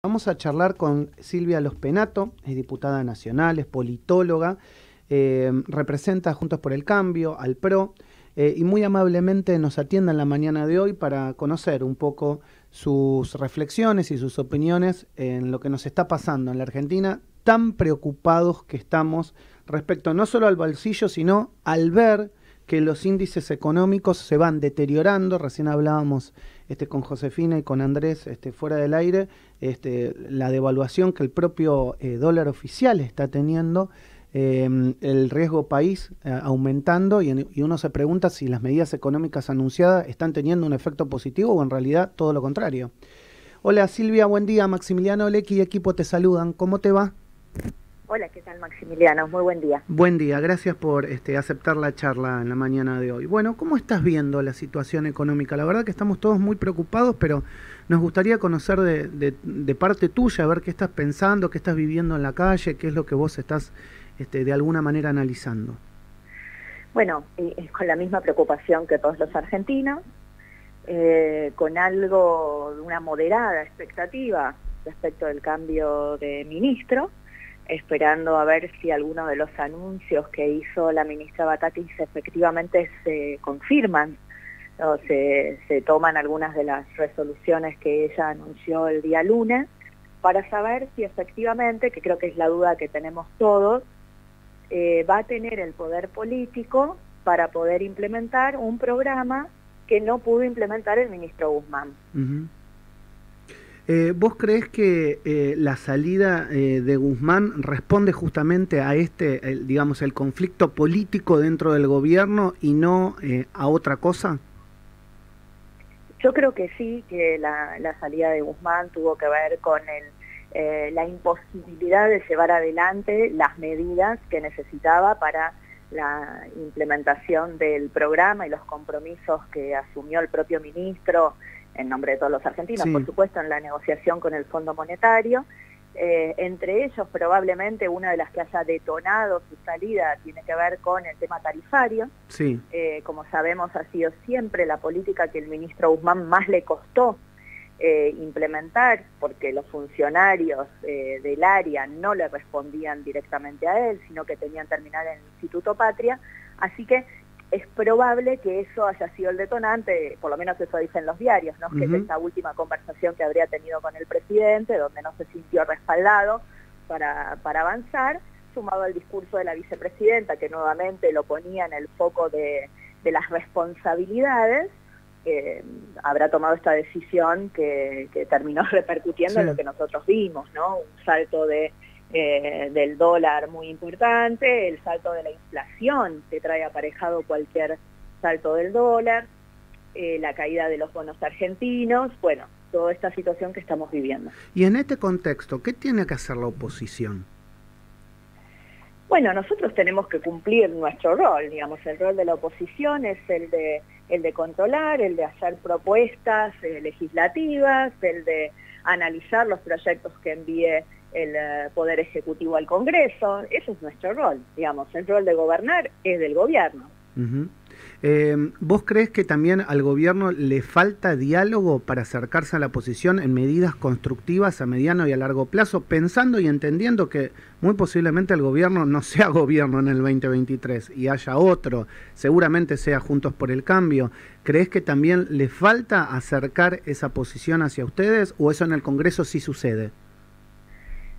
Vamos a charlar con Silvia Lospenato, es diputada nacional, es politóloga, representa Juntos por el Cambio, al PRO, y muy amablemente nos atiende en la mañana de hoy para conocer un poco sus reflexiones y sus opiniones en lo que nos está pasando en la Argentina, tan preocupados que estamos respecto no solo al bolsillo, sino al ver que los índices económicos se van deteriorando. Recién hablábamos con Josefina y con Andrés fuera del aire, la devaluación que el propio dólar oficial está teniendo, el riesgo país aumentando, y uno se pregunta si las medidas económicas anunciadas están teniendo un efecto positivo o en realidad todo lo contrario. Hola Silvia, buen día. Maximiliano Lecky y equipo te saludan. ¿Cómo te va? Hola, ¿qué tal Maximiliano? Muy buen día. Buen día, gracias por aceptar la charla en la mañana de hoy. Bueno, ¿cómo estás viendo la situación económica? La verdad que estamos todos muy preocupados, pero nos gustaría conocer de parte tuya, a ver qué estás pensando, qué estás viviendo en la calle, qué es lo que vos estás de alguna manera analizando. Bueno, con la misma preocupación que todos los argentinos, con algo de una moderada expectativa respecto del cambio de ministro, esperando a ver si alguno de los anuncios que hizo la ministra Batakis efectivamente se confirman o se toman algunas de las resoluciones que ella anunció el día lunes, para saber si efectivamente, que creo que es la duda que tenemos todos, va a tener el poder político para poder implementar un programa que no pudo implementar el ministro Guzmán. Uh-huh. ¿Vos creés que la salida de Guzmán responde justamente a digamos, el conflicto político dentro del gobierno y no a otra cosa? Yo creo que sí, que la salida de Guzmán tuvo que ver con la imposibilidad de llevar adelante las medidas que necesitaba para la implementación del programa y los compromisos que asumió el propio ministro en nombre de todos los argentinos, sí, por supuesto, en la negociación con el Fondo Monetario. Entre ellos, probablemente una de las que haya detonado su salida tiene que ver con el tema tarifario. Sí. Como sabemos, ha sido siempre la política que el ministro Guzmán más le costó implementar, porque los funcionarios del área no le respondían directamente a él, sino que tenían terminal en el Instituto Patria. Así que es probable que eso haya sido el detonante, por lo menos eso dicen los diarios, ¿no? Uh-huh. Que es esta última conversación que habría tenido con el presidente, donde no se sintió respaldado para avanzar, sumado al discurso de la vicepresidenta, que nuevamente lo ponía en el foco de las responsabilidades. Habrá tomado esta decisión que terminó repercutiendo, sí, en lo que nosotros vimos, ¿no? Un salto del dólar muy importante, el salto de la inflación que trae aparejado cualquier salto del dólar, la caída de los bonos argentinos, bueno, toda esta situación que estamos viviendo. Y en este contexto, ¿qué tiene que hacer la oposición? Bueno, nosotros tenemos que cumplir nuestro rol, digamos, el rol de la oposición es el de controlar, el de hacer propuestas legislativas, el de analizar los proyectos que envíe el Poder Ejecutivo al Congreso. Ese es nuestro rol, digamos, el rol de gobernar es del gobierno. Uh-huh. ¿Vos creés que también al gobierno le falta diálogo para acercarse a la oposición en medidas constructivas a mediano y a largo plazo, pensando y entendiendo que muy posiblemente el gobierno no sea gobierno en el 2023 y haya otro, seguramente sea Juntos por el Cambio? ¿Creés que también le falta acercar esa posición hacia ustedes o eso en el Congreso sí sucede?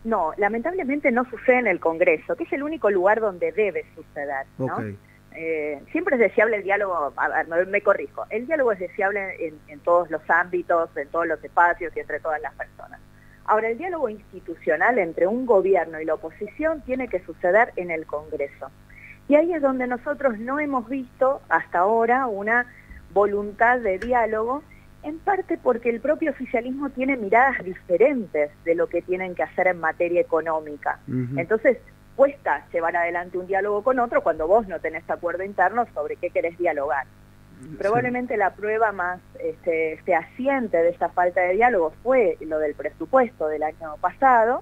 No, lamentablemente no sucede en el Congreso, que es el único lugar donde debe suceder, ¿no? Okay. Siempre es deseable el diálogo, me corrijo, el diálogo es deseable en todos los ámbitos, en todos los espacios y entre todas las personas. Ahora, el diálogo institucional entre un gobierno y la oposición tiene que suceder en el Congreso. Y ahí es donde nosotros no hemos visto hasta ahora una voluntad de diálogo, en parte porque el propio oficialismo tiene miradas diferentes de lo que tienen que hacer en materia económica. Uh-huh. Entonces, cuesta llevar adelante un diálogo con otro cuando vos no tenés acuerdo interno sobre qué querés dialogar. Sí. Probablemente la prueba más fehaciente de esta falta de diálogo fue lo del presupuesto del año pasado.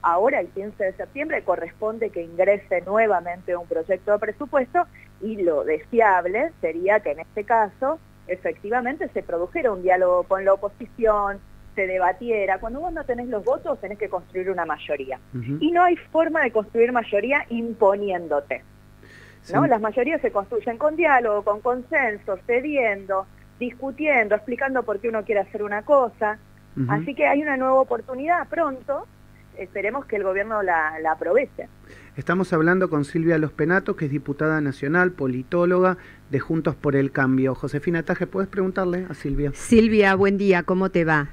Ahora, el 15 de septiembre, corresponde que ingrese nuevamente un proyecto de presupuesto y lo deseable sería que en este caso efectivamente se produjera un diálogo con la oposición, se debatiera, cuando vos no tenés los votos tenés que construir una mayoría. Y no hay forma de construir mayoría imponiéndote, ¿no? Las mayorías se construyen con diálogo, con consenso, cediendo, discutiendo, explicando por qué uno quiere hacer una cosa. Así que hay una nueva oportunidad pronto, esperemos que el gobierno la aproveche. Estamos hablando con Silvia Los Penato, que es diputada nacional, politóloga de Juntos por el Cambio. Josefina Tajes, ¿puedes preguntarle a Silvia? Silvia, buen día, ¿cómo te va?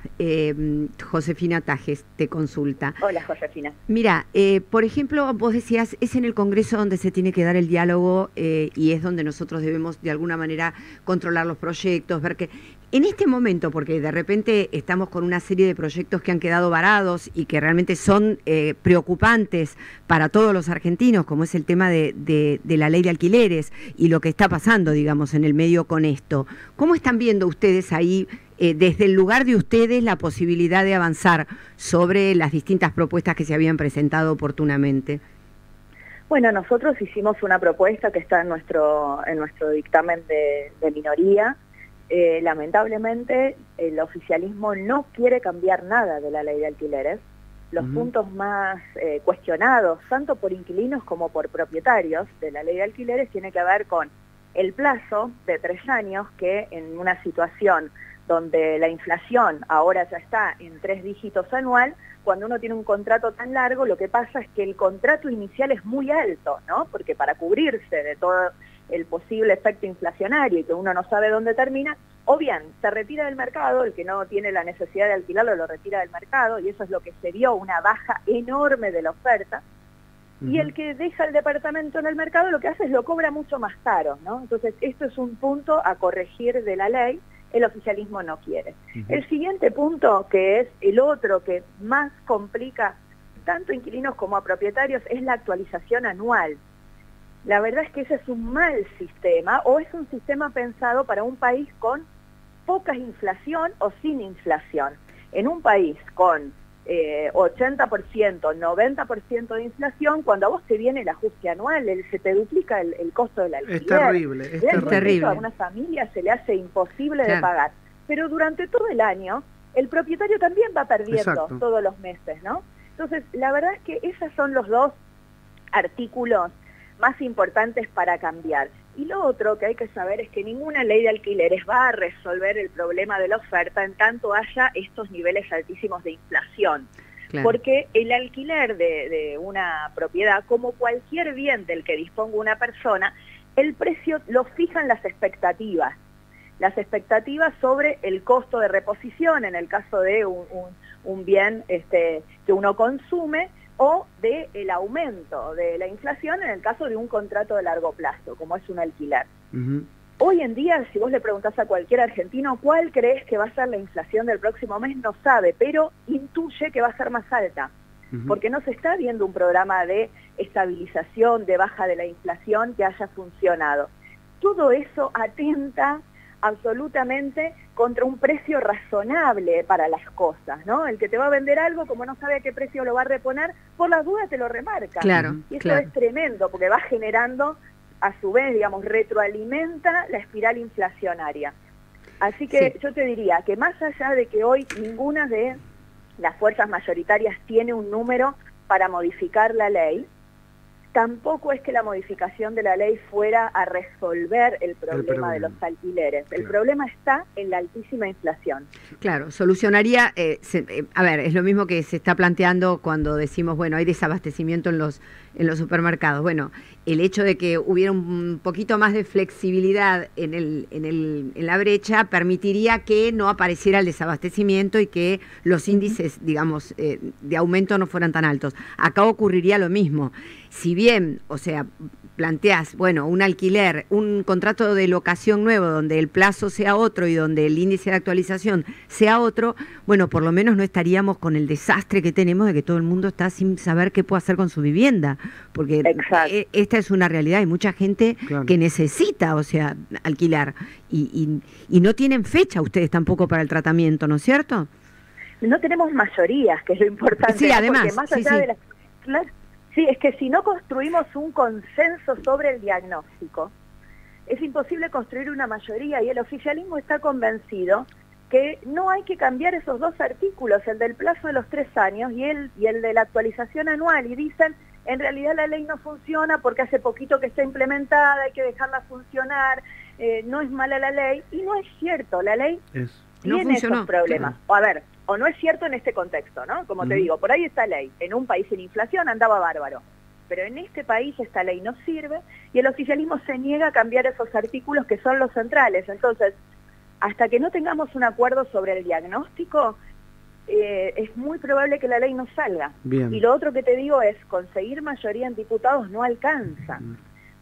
Josefina Tajes te consulta. Hola, Josefina. Mira, por ejemplo, vos decías, es en el Congreso donde se tiene que dar el diálogo y es donde nosotros debemos de alguna manera controlar los proyectos, ver que... En este momento, porque de repente estamos con una serie de proyectos que han quedado varados y que realmente son preocupantes para todos los argentinos, como es el tema de la ley de alquileres y lo que está pasando, digamos, en el medio con esto. ¿Cómo están viendo ustedes ahí, desde el lugar de ustedes, la posibilidad de avanzar sobre las distintas propuestas que se habían presentado oportunamente? Bueno, nosotros hicimos una propuesta que está en nuestro dictamen de minoría. Lamentablemente el oficialismo no quiere cambiar nada de la ley de alquileres. Los puntos más cuestionados, tanto por inquilinos como por propietarios de la ley de alquileres, tiene que ver con el plazo de 3 años, que en una situación donde la inflación ahora ya está en 3 dígitos anual, cuando uno tiene un contrato tan largo, lo que pasa es que el contrato inicial es muy alto, ¿no? Porque para cubrirse de todo el posible efecto inflacionario y que uno no sabe dónde termina, o bien se retira del mercado, el que no tiene la necesidad de alquilarlo lo retira del mercado, y eso es lo que se vio, una baja enorme de la oferta, y el que deja el departamento en el mercado lo que hace es lo cobra mucho más caro, ¿no? Entonces esto es un punto a corregir de la ley, el oficialismo no quiere. El siguiente punto, que es el otro que más complica tanto a inquilinos como a propietarios, es la actualización anual. La verdad es que ese es un mal sistema, o es un sistema pensado para un país con poca inflación o sin inflación. En un país con 80%, 90% de inflación, cuando a vos te viene el ajuste anual, se te duplica el costo del alquiler. Es terrible, es terrible. A una familia se le hace imposible de pagar. Pero durante todo el año, el propietario también va perdiendo todos los meses, ¿no? Entonces, la verdad es que esos son los dos artículos más importantes para cambiar. Y lo otro que hay que saber es que ninguna ley de alquileres va a resolver el problema de la oferta en tanto haya estos niveles altísimos de inflación. Claro. Porque el alquiler de una propiedad, como cualquier bien del que disponga una persona, el precio lo fijan las expectativas. Las expectativas sobre el costo de reposición en el caso de un bien que uno consume, o del aumento de la inflación en el caso de un contrato de largo plazo, como es un alquiler. Hoy en día, si vos le preguntás a cualquier argentino cuál crees que va a ser la inflación del próximo mes, no sabe, pero intuye que va a ser más alta, porque no se está viendo un programa de estabilización, de baja de la inflación que haya funcionado. Todo eso atenta absolutamente contra un precio razonable para las cosas, ¿no? El que te va a vender algo, como no sabe a qué precio lo va a reponer, por las dudas te lo remarca. Claro, y eso es tremendo, porque va generando, a su vez, digamos, retroalimenta la espiral inflacionaria. Así que yo te diría que más allá de que hoy ninguna de las fuerzas mayoritarias tiene un número para modificar la ley, tampoco es que la modificación de la ley fuera a resolver el problema de los alquileres. El problema está en la altísima inflación. Claro, solucionaría, a ver, es lo mismo que se está planteando cuando decimos, bueno, hay desabastecimiento en los supermercados. Bueno, el hecho de que hubiera un poquito más de flexibilidad en la brecha permitiría que no apareciera el desabastecimiento y que los índices, digamos, de aumento no fueran tan altos. Acá ocurriría lo mismo. Si bien, o sea, planteás, bueno, un alquiler, un contrato de locación nuevo donde el plazo sea otro y donde el índice de actualización sea otro, bueno, por lo menos no estaríamos con el desastre que tenemos de que todo el mundo está sin saber qué puede hacer con su vivienda, porque esta es una realidad. Hay mucha gente que necesita, o sea, alquilar y no tienen fecha ustedes tampoco para el tratamiento, ¿no es cierto? No tenemos mayorías, que es lo importante. Sí, además. Porque más allá de las... Sí, es que si no construimos un consenso sobre el diagnóstico, es imposible construir una mayoría, y el oficialismo está convencido que no hay que cambiar esos dos artículos, el del plazo de los 3 años y el de la actualización anual, y dicen, en realidad la ley no funciona porque hace poquito que está implementada, hay que dejarla funcionar, no es mala la ley, y no es cierto, la ley tiene esos problemas. Claro. O a ver, o no es cierto en este contexto, ¿no? Como te digo, por ahí está ley, en un país sin inflación andaba bárbaro, pero en este país esta ley no sirve y el oficialismo se niega a cambiar esos artículos que son los centrales. Entonces, hasta que no tengamos un acuerdo sobre el diagnóstico, es muy probable que la ley no salga. Bien. Y lo otro que te digo es, conseguir mayoría en diputados no alcanza,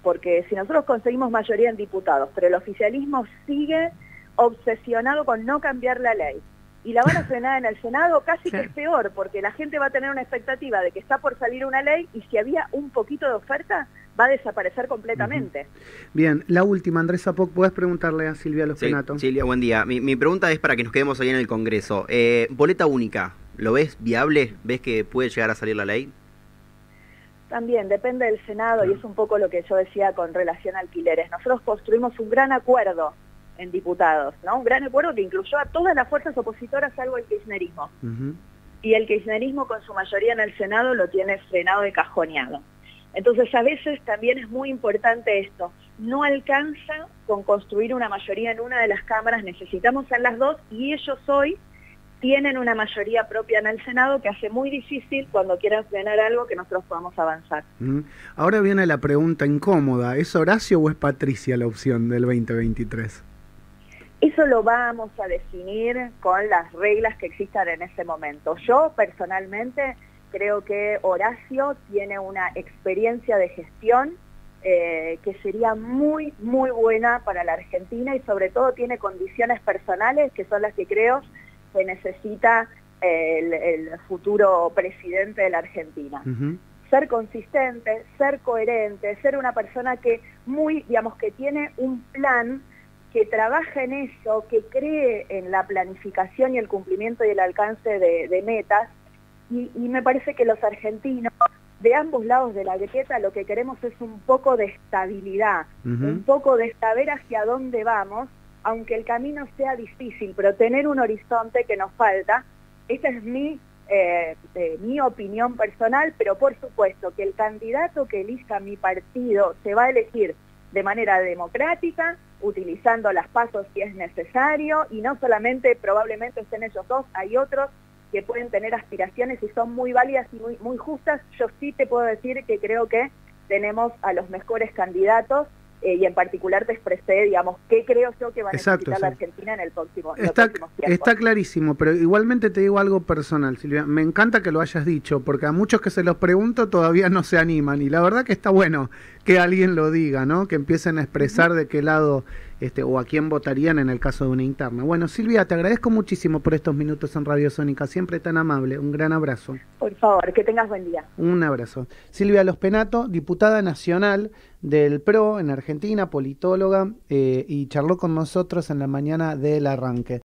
porque si nosotros conseguimos mayoría en diputados, pero el oficialismo sigue obsesionado con no cambiar la ley, y la van a frenar en el Senado, casi que es peor, porque la gente va a tener una expectativa de que está por salir una ley, y si había un poquito de oferta, va a desaparecer completamente. Bien, la última, Andrés Zapoc, ¿podés preguntarle a Silvia Los Penato? Silvia, buen día. Mi pregunta es para que nos quedemos ahí en el Congreso. Boleta única, ¿lo ves viable? ¿Ves que puede llegar a salir la ley? También depende del Senado, y es un poco lo que yo decía con relación a alquileres. Nosotros construimos un gran acuerdo en diputados, ¿no? Un gran acuerdo que incluyó a todas las fuerzas opositoras salvo el kirchnerismo. Y el kirchnerismo con su mayoría en el Senado lo tiene frenado y cajoneado. Entonces a veces también es muy importante esto, no alcanza con construir una mayoría en una de las cámaras, necesitamos en las dos, y ellos hoy tienen una mayoría propia en el Senado que hace muy difícil cuando quieran frenar algo que nosotros podamos avanzar. Ahora viene la pregunta incómoda, ¿es Horacio o es Patricia la opción del 2023? Eso lo vamos a definir con las reglas que existan en ese momento. Yo personalmente creo que Horacio tiene una experiencia de gestión que sería muy, muy buena para la Argentina, y sobre todo tiene condiciones personales que son las que creo que necesita el futuro presidente de la Argentina. Ser consistente, ser coherente, ser una persona que que tiene un plan, que trabaja en eso, que cree en la planificación y el cumplimiento y el alcance de metas, y me parece que los argentinos, de ambos lados de la grieta, lo que queremos es un poco de estabilidad, un poco de saber hacia dónde vamos, aunque el camino sea difícil, pero tener un horizonte que nos falta. Esta es mi opinión personal, pero por supuesto que el candidato que elija mi partido se va a elegir de manera democrática, utilizando las pasos si es necesario, y no solamente probablemente estén ellos dos, hay otros que pueden tener aspiraciones y son muy válidas y muy justas. Yo sí te puedo decir que creo que tenemos a los mejores candidatos, y en particular te expresé, digamos, qué creo yo que va a necesitar la Argentina en el próximo tiempo. Está clarísimo, pero igualmente te digo algo personal, Silvia. Me encanta que lo hayas dicho, porque a muchos que se los pregunto todavía no se animan, y la verdad que está bueno que alguien lo diga, ¿no? Que empiecen a expresar de qué lado o a quién votarían en el caso de una interna. Bueno, Silvia, te agradezco muchísimo por estos minutos en Radio Sónica, siempre tan amable. Un gran abrazo. Por favor, que tengas buen día. Un abrazo. Silvia Los Penato, diputada nacional del PRO en Argentina, politóloga, y charló con nosotros en la mañana del arranque.